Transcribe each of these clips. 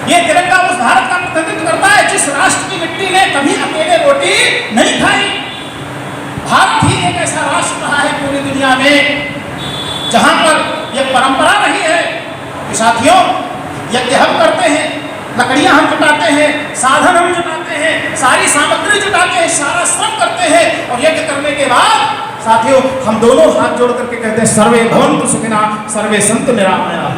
ये तिरंगा उस भारत का प्रतिनिधित्व करता है जिस राष्ट्र की मिट्टी ने कभी अकेले रोटी नहीं खाई। भारत ही एक ऐसा राष्ट्र रहा है पूरी दुनिया में जहां पर यह परंपरा रही है कि साथियों, यज्ञ हम करते हैं, लकड़ियां हम जुटाते हैं, साधन हम जुटाते हैं, सारी सामग्री जुटाते हैं, सारा श्रम करते हैं और यज्ञ करने के बाद साथियों हम दोनों हाथ जोड़ करके कहते हैं सर्वे भवन्तु सुखिनः सर्वे सन्तु निरामयाः।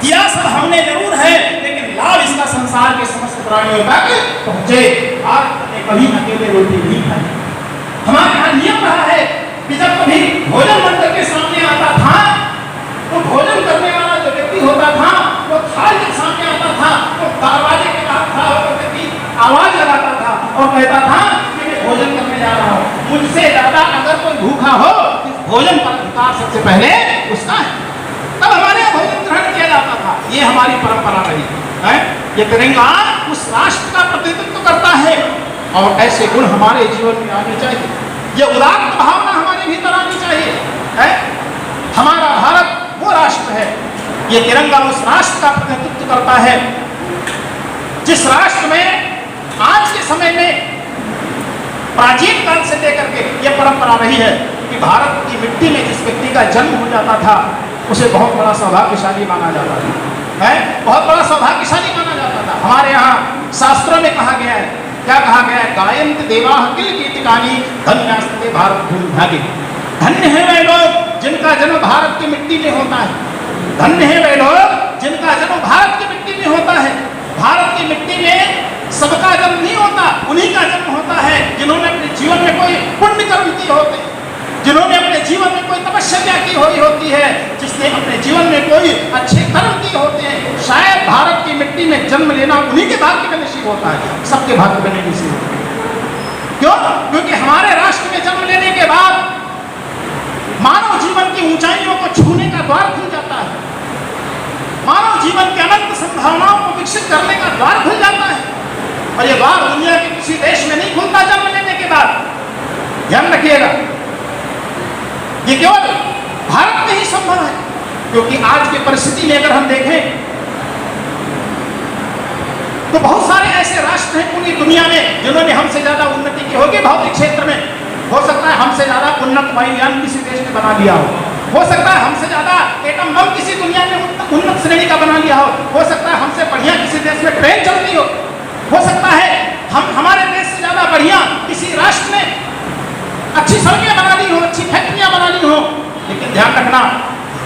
किया सब हमने जरूर है, लेकिन लाभ इसका संसार के समस्त प्राणियों तक पहुंचे। और कभी अकेले रोटी नहीं खाई। हमारे यहाँ नियम रहा है कि जब कभी भोजन मंडल के सामने आता था तो भोजन करने वाला जो व्यक्ति होता था वो थाल के सामने आता था तो दरवाजे के बाहर खड़ा होकर के आवाज लगाता था और कहता था कि मैं भोजन करने जा रहा हूँ, मुझसे ज्यादा अगर कोई भूखा हो इस भोजन का अधिकार सबसे पहले उसका है। तब हमारे यहाँ भोजन ग्रहण किया जाता था। ये हमारी परंपरा रही है। ये तिरंगा उस राष्ट्र का प्रतिनिधित्व करता है और ऐसे गुण हमारे जीवन में आने चाहिए। ये उदात्त भावना हमारे भीतर आनी चाहिए है। हमारा भारत वो राष्ट्र है, ये तिरंगा उस राष्ट्र का प्रतिनिधित्व करता है जिस राष्ट्र में आज के समय में प्राचीन काल से लेकर के ये परंपरा रही है कि भारत की मिट्टी में जिस व्यक्ति का जन्म हो जाता था उसे बहुत बड़ा सौभाग्यशाली माना जाता था है, बहुत बड़ा सौभाग्यशाली माना जाता था। हमारे यहाँ शास्त्रों में कहा गया है, क्या कहा गया है, गायन्ति देवाः किल कीर्तिकानि धन्यास्ते भारत भूमि भागे। धन्य है वे लोग जिनका जन्म भारत की मिट्टी में होता है, धन्य है वे लोग जिनका जन्म भारत की मिट्टी में होता है। भारत की मिट्टी में सबका जन्म नहीं होता, उन्हीं का जन्म होता है जिन्होंने अपने जीवन में कोई पुण्य कर्म किए होते हैं, जिन्होंने अपने जीवन में कोई तपस्या की हुई होती है, जिसने अपने जीवन में कोई अच्छे कर्म किए होते हैं। शायद भारत की मिट्टी में जन्म लेना उन्हीं के भाग्य में नसीब होता है, सबके भाग्य में नहीं नसीब होता। क्यों? क्योंकि हमारे राष्ट्र में जन्म लेने के बाद मानव जीवन की ऊंचाइयों को छूने का द्वार खुल जाता है, मानव जीवन के अनंत संभावनाओं को विकसित करने का द्वार खुल जाता है। और ये द्वार दुनिया के किसी देश में नहीं खुलता जन्म लेने के बाद। ध्यान रखिएगा, ये केवल भारत में ही संभव है। क्योंकि आज की परिस्थिति में अगर हम देखें तो बहुत सारे ऐसे राष्ट्र हैं पूरी दुनिया में जिन्होंने हमसे ज्यादा उन्नति की होगी भौतिक क्षेत्र में। हो सकता है हमसे ज्यादा उन्नत वायुयान किसी देश ने बना लिया हो सकता है हमसे ज्यादा एटम बम किसी दुनिया में उन्नत श्रेणी का बना लिया हो सकता है हमसे बढ़िया किसी देश में ट्रेन चलती हो सकता है हम हमारे देश से ज्यादा बढ़िया किसी राष्ट्र ने अच्छी सड़कें बना ली हो, अच्छी फैक्ट्रियां बना ली हो। लेकिन ध्यान रखना,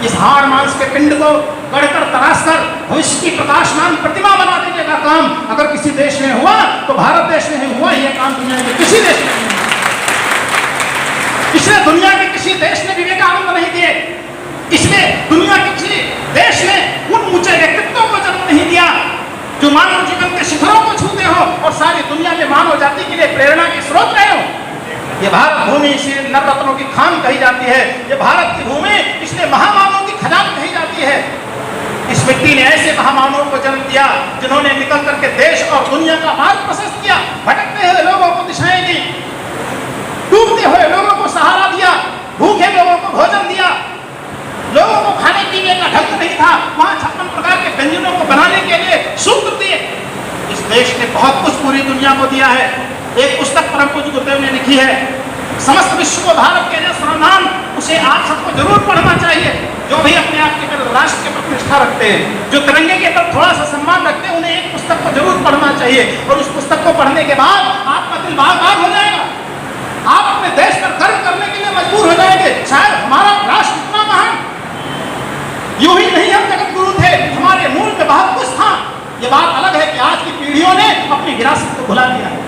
इस हाड़ मांस के पिंड को गढ़कर तराश कर भविष्य की प्रकाशमान प्रतिमा बना देने का काम अगर किसी देश में हुआ तो भारत देश में ही हुआ। यह काम दुनिया के किसी देश में नहीं हुआ। इसलिए दुनिया के किसी देश ने विवेकानंद नहीं दिए, इसलिए दुनिया के किसी देश ने उन ऊंचे व्यक्तित्वों को जन्म नहीं दिया जो मानव जीवन के शिखरों को छूते हो और सारी दुनिया में मानव जाति के लिए प्रेरणा के स्रोत रहे हो। ये भारत भूमि इसलिए नवरत्नों की खान कही जाती है, ये भारत की भूमि इसलिए महामानवों की खजान कही जाती है। इस मिट्टी ने ऐसे महामानवों को जन्म दिया जिन्होंने निकल करके देश और दुनिया का मार्ग प्रशस्त किया, भटकते हुए लोगों को दिशाएं दी, डूबते हुए लोगों को सहारा दिया, भूखे लोगों को भोजन दिया। लोगों को खाने पीने का ढंग नहीं था, वहां 56 प्रकार के व्यंजनों को बनाने के लिए सूत्र दिए। इस देश ने बहुत कुछ पूरी दुनिया को दिया है। एक पुस्तक परम पूज्य गुरुदेव ने लिखी है, समस्त विश्व को भारत के जैसा सम्मान, उसे आप सबको जरूर पढ़ना चाहिए। जो भी अपने आप के राष्ट्र के प्रति निष्ठा रखते हैं, जो तिरंगे के प्रति थोड़ा सा सम्मान रखते हैं, उन्हें एक पुस्तक को जरूर पढ़ना चाहिए। और उस पुस्तक को पढ़ने के बाद आपका दिल बाग बाग हो जाएगा, आप अपने देश पर गर्व करने के लिए मजबूर हो जाएंगे। शायद हमारा राष्ट्र इतना महान, यूं ही नहीं हम जगत गुरु थे, हमारे मूल में बहुत कुछ था। ये बात अलग है कि आज की पीढ़ियों ने अपनी विरासत को भुला दिया है।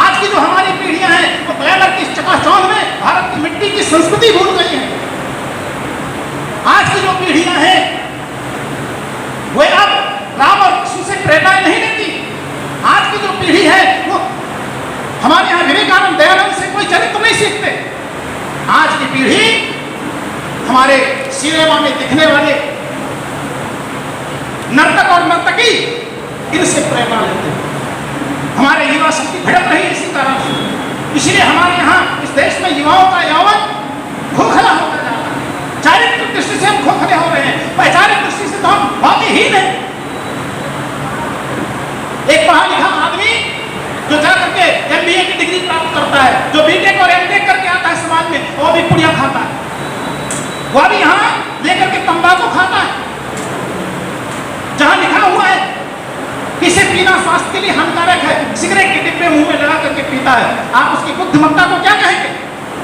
आज की जो हमारी पीढ़ियां हैं वो ग्लैमर की चकाचौंध में भारत की मिट्टी की संस्कृति भूल गई है। आज की जो पीढ़ियां हैं वे अब राम और कृष्ण से प्रेरणाएं नहीं लेती। आज की जो पीढ़ी है वो हमारे यहाँ विवेकानंद दयानंद से कोई चरित्र नहीं सीखते। आज की पीढ़ी हमारे सिनेमा में दिखने वाले नर्तक और नर्तकी इनसे प्रेरणा लेते हैं। हमारे युवा शक्ति भड़क रही है इसी कारण से। इसलिए हमारे यहाँ इस देश में युवाओं का यौवन खोखला होता जा रहा है। चारित्रिक दृष्टि से हम खोखले हो रहे हैं, वैचारिक दृष्टि से तो हम बहुत ही हीन हैं। वह भी यहाँ लेकर के तंबाकू खाता है, जहां लिखा हुआ है इसे पीना स्वास्थ्य के लिए हानिकारक है, सिगरेट के डिब्बे मुंह में लगा करके पीता है। आप उसकी बुद्धिमत्ता को क्या कहेंगे?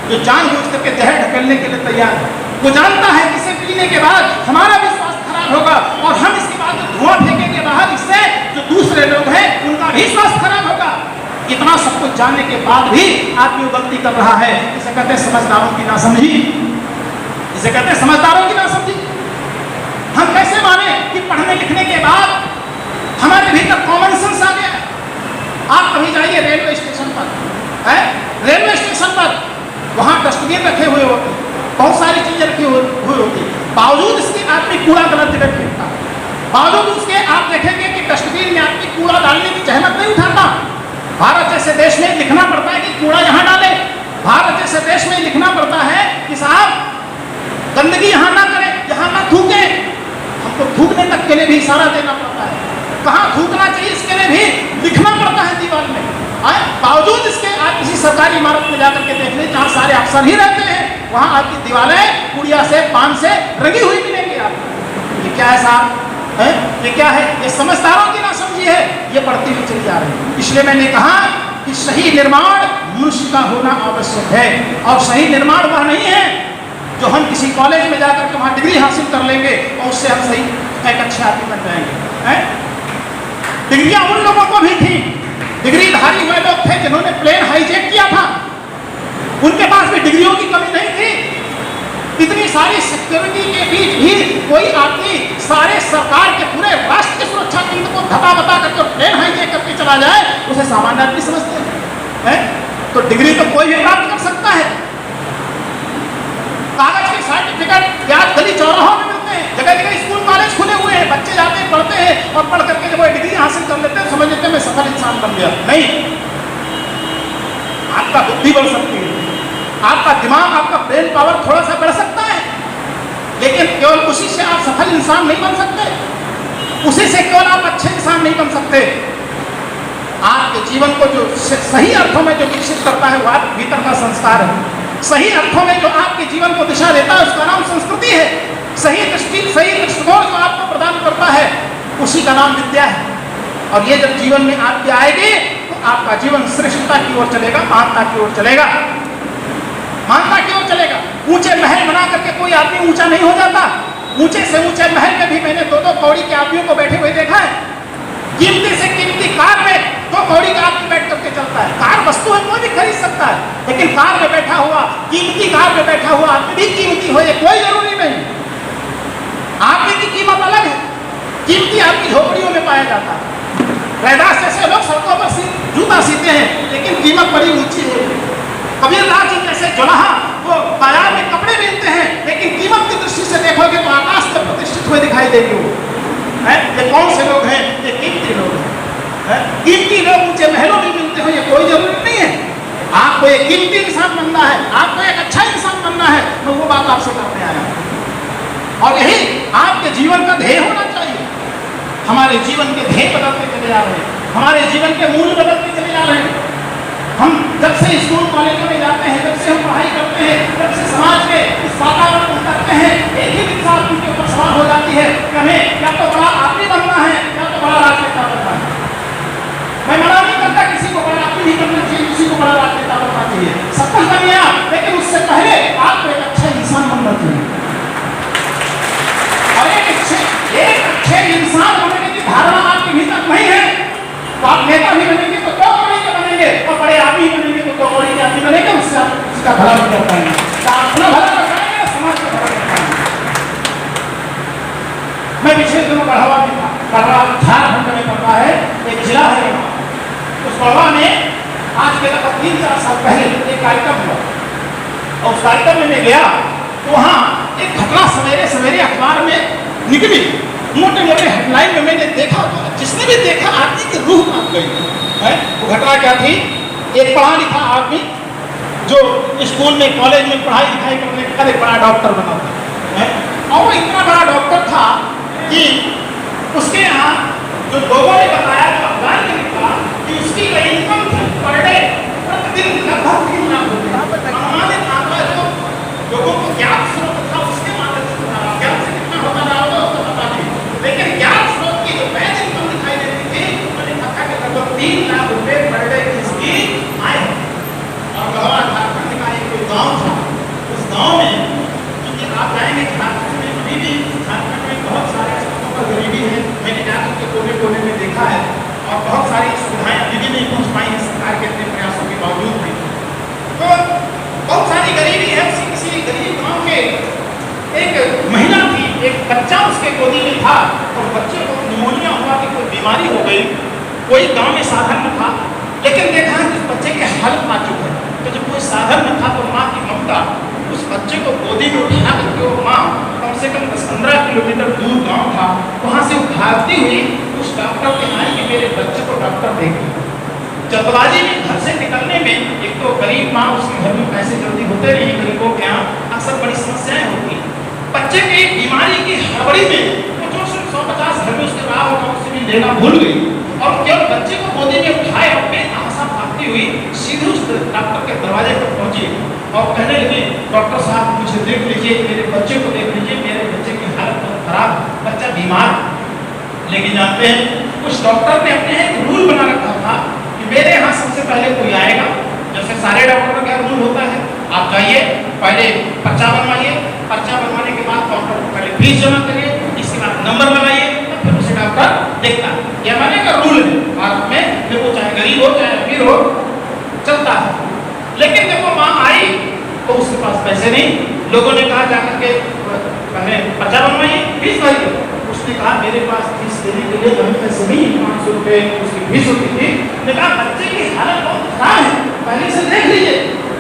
जो जानबूझ करके जहर ढकेलने के लिए तैयार है। वो जानता है कि इसे पीने के बाद हमारा भी स्वास्थ्य खराब होगा और हम इसके बाद जो धुआं फेंकेंगे बाहर, इससे जो दूसरे लोग हैं उनका भी स्वास्थ्य खराब होगा। इतना सब कुछ जानने के बाद भी आदमी वो गलती कर रहा है। इसे कहते हैं समझदारों की नासमझी, इसे कहते हैं समझदारों की नासमझी। हम कैसे माने कि पढ़ने लिखने के बाद हमारे भीतर कॉमन सेंस आ गया? आप कभी जाइए रेलवे स्टेशन पर, है रेलवे स्टेशन पर, वहां डस्टबिन रखे हुए होते, बहुत सारी चीजें रखी हुई होती, बावजूद इसके आदमी कूड़ा गलत जगह फेंकता, बावजूद उसके आप देखेंगे कि डस्टबिन में आदमी कूड़ा डालने की जहमत नहीं उठाता। भारत जैसे देश में लिखना पड़ता है कि कूड़ा यहाँ डाले, भारत जैसे देश में लिखना पड़ता है कि साहब गंदगी यहाँ ना करें, यहाँ ना थूके। हमको थूकने तक के लिए भी इशारा देना पड़ता है, कहाँ थूकना चाहिए इसके लिए भी लिखना पड़ता है दीवार में। बावजूद इसके आप किसी सरकारी इमारत में जाकर के देख लें जहाँ सारे अफसर ही रहते हैं, वहाँ आपकी दीवारें कुड़िया से पान से रंगी हुई मिलेंगी आपको। ये क्या है साहब? है ये क्या है? ये समझदारों की नासमझी है, ये बढ़ती हुई चली जा रही है। इसलिए मैंने कहा कि सही निर्माण मनुष्य का होना आवश्यक है, और सही निर्माण वह नहीं है जो हम किसी कॉलेज में जाकर के वहाँ डिग्री हासिल कर लेंगे और उससे हम सही एक अच्छे आदमी बन जाएंगे। डिग्रियां उन लोगों को भी थी, डिग्रीधारी हुए लोग थे जिन्होंने प्लेन हाईजैक किया था, उनके पास भी डिग्रियों की कमी नहीं थी। इतनी सारी सिक्योरिटी के बीच भी कोई आदमी सारे सरकार के पूरे राष्ट्र की सुरक्षा केंद्र को धता बता करके प्लेन हाईजैक करके चला जाए, उसे सामान्य आदमी समझते हैं। तो डिग्री तो कोई भी प्राप्त कर सकता है। कागज के सर्टिफिकेट आज गली चौराहों में मिलते हैं, जगह जगह स्कूल कॉलेज खुले हुए हैं, बच्चे जाते हैं पढ़ते हैं और पढ़ करके जब वो डिग्री हासिल कर लेते हैं समझ लेते हैं मैं सफल इंसान बन गया। नहीं, आपका बुद्धि बढ़ सकती है, आपका दिमाग, आपका ब्रेन पावर थोड़ा सा बढ़ सकता है, लेकिन केवल उसी से आप सफल इंसान नहीं बन सकते, उसी से केवल आप अच्छे इंसान नहीं बन सकते। आपके जीवन को जो सही अर्थों में जो विकसित करता है वो आप भीतर का संस्कार है। सही अर्थों में जो आपके जीवन को दिशा देता है उसका नाम संस्कृति है। सही दृष्टि, सही दृष्टिकोण जो आपको प्रदान करता है उसी का नाम विद्या है। और ये जब जीवन में आपके आएगी तो आपका जीवन श्रेष्ठता की ओर चलेगा, महानता की ओर चलेगा, महानता की ओर चलेगा। ऊंचे महल बना करके कोई आदमी ऊंचा नहीं हो जाता। ऊंचे से ऊंचे महल में भी मैंने 2-2 कौड़ी के आदमियों को बैठे हुए देखा है। कीमती से कीमती कार में 2 कौड़ी का आदमी बैठ करके चलता है। कार वस्तु है, कोई भी खरीद सकता है, लेकिन कार में बैठा हुआ, कीमती कार में बैठा हुआ आदमी भी कीमती हो, ये कोई जरूरी नहीं। आदमी की कीमत अलग है, कीमती आदमी झोपड़ियों में पाया जाता है। रैदास जैसे लोग सड़कों पर जूता सीते हैं, लेकिन कीमत बड़ी ऊंची है। कबीरदास जी जैसे जुलाहा वो बाजार में कपड़े बेचते हैं, लेकिन कीमत की दृष्टि से देखोगे तो आकाश में प्रतिष्ठित हुए दिखाई देंगे। वो ये कौन से लोग हैं? ये कीमती लोग हैं। कीमती लोग ऊंचे महलों में मिलते हो, ये कोई जरूरी नहीं है। आपको एक कीमती इंसान बनना है, आपको एक अच्छा इंसान बनना है, मैं वो बात आपसे करने आया हूं। और यही आपके जीवन का ध्येय होना चाहिए। हमारे जीवन के ध्येय बदलते चले जा रहे हैं, हमारे जीवन के मूल्य बदलते चले जा रहे हैं। हम जब से स्कूल कॉलेजों में जाते हैं, जब से हम पढ़ाई करते हैं, जब से समाज में इस वातावरण में करते हैं, एक ही इंसान उनके ऊपर सवाल हो जाती है कि हमें या तो बड़ा आदमी बनना है या तो बड़ा राजनेता बनना है। मैं मना नहीं करता किसी को बड़ा आदमी नहीं बनना चाहिए, किसी को बड़ा राजनेता बनना चाहिए, सब कुछ बनिए आप, लेकिन उससे पहले आपको एक अच्छा इंसान बनना चाहिए। और एक अच्छे इंसान बनने की धारणा आपके भीतर नहीं है तो आप नेता भी बनेंगे तो 2 कौड़ी के बनेंगे, और बड़े आदमी बनेंगे तो 2 कौड़ी के आदमी बनेंगे, उससे आप उसका भला नहीं कर पाएंगे। अपना भला कर पाएंगे, समाज का भला कर पाएंगे। मैं पिछले दिनों बढ़ावा में था, झारखंड में पड़ता है, एक जिला है वहाँ, उस बढ़ावा में आज के लगभग 3-4 साल पहले एक कार्यक्रम हुआ, और उस कार्यक्रम में मैं गया तो वहाँ एक घटना सवेरे सवेरे अखबार में निकली, मोटे मोटे हेडलाइन में मैंने देखा, जिसने भी देखा आदमी की रूह कांप गई है। वो घटना क्या थी? एक पढ़ा लिखा आदमी जो स्कूल में, कॉलेज में पढ़ाई लिखाई करने के बाद एक बड़ा डॉक्टर बना था, और वो इतना बड़ा डॉक्टर था कि उसके यहाँ जो लोगों ने बताया, जो अखबार में लिखा कि उसकी इनकम थी पर डे प्रतिदिन लगभग 3 लाख रुपये। अनुमानित आंकड़ा जो लोगों को ज्ञात स्रोत था उसके बीमारी हो गई, कोई गांव में साधन न था, लेकिन देखा कि उस बच्चे के हालत नाजुक है, तो जब कोई साधन न था तो माँ की ममता उस बच्चे को गोदी में उठा करके वो माँ कम से कम 10-15 किलोमीटर दूर गांव था, वहाँ से भागती हुई उस डॉक्टर के आई कि मेरे बच्चे को डॉक्टर देखे। जल्दबाजी में घर से निकलने में एक तो गरीब माँ, उसके घर में पैसे जल्दी होते नहीं, गरीबों के यहाँ अक्सर बड़ी समस्याएं होती हैं। बच्चे की बीमारी की हड़बड़ी में वो जो 150 घर में उसके रहा होगा उससे भी लेना भूल गई और केवल बच्चे को गोदी में उठाए और बेतहाशा भागती हुई सीधे उस डॉक्टर के दरवाजे पर पहुंची और कहने लगी, डॉक्टर साहब मुझे देख लीजिए, मेरे बच्चे को देख लीजिए, मेरे बच्चे की हालत बहुत खराब, बच्चा बीमार। लेकिन जानते हैं उस डॉक्टर ने अपने एक रूल बना रखा था कि मेरे यहाँ सबसे पहले कोई आएगा, जैसे सारे डॉक्टर का क्या रूल होता है, आप जाइए पहले पर्चा बनवाइए, पर्चा बनवाने के बाद डॉक्टर को पहले फीस जमा करिए, इसके बाद नंबर लगाइए, तो फिर उसे डॉक्टर देखता है। यह मैंने का रूल है भारत में, फिर वो चाहे गरीब हो चाहे अमीर हो चलता है। लेकिन जब वो माँ आई तो उसके पास पैसे नहीं, लोगों ने कहा जाकर के पहले पर्चा बनवाइए, फीस भरिए। उसने कहा मेरे पास फीस देने के लिए हमें पैसे नहीं, 500 रुपये उसकी फीस होती थी। ने कहा बच्चे की हालत बहुत खराब है, पहले से देख लीजिए,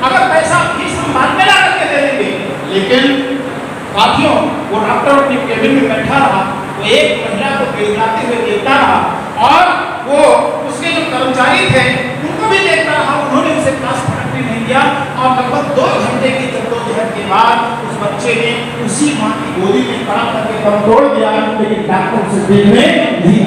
अगर पैसा फीस हम बाद में ला करके दे देंगे। लेकिन साथियों वो डॉक्टर अपनी केबिन में बैठा रहा, वो एक महिला को गिड़गिड़ाते हुए देखता रहा और वो उसके जो कर्मचारी थे उनको भी देखता रहा, उन्होंने उसे क्लास पढ़ने नहीं दिया और लगभग 2 घंटे की जद्दोजहद के बाद उस बच्चे ने उसी माँ की गोदी में पड़ा करके दम तोड़ दिया, लेकिन डॉक्टर उसे देखने नहीं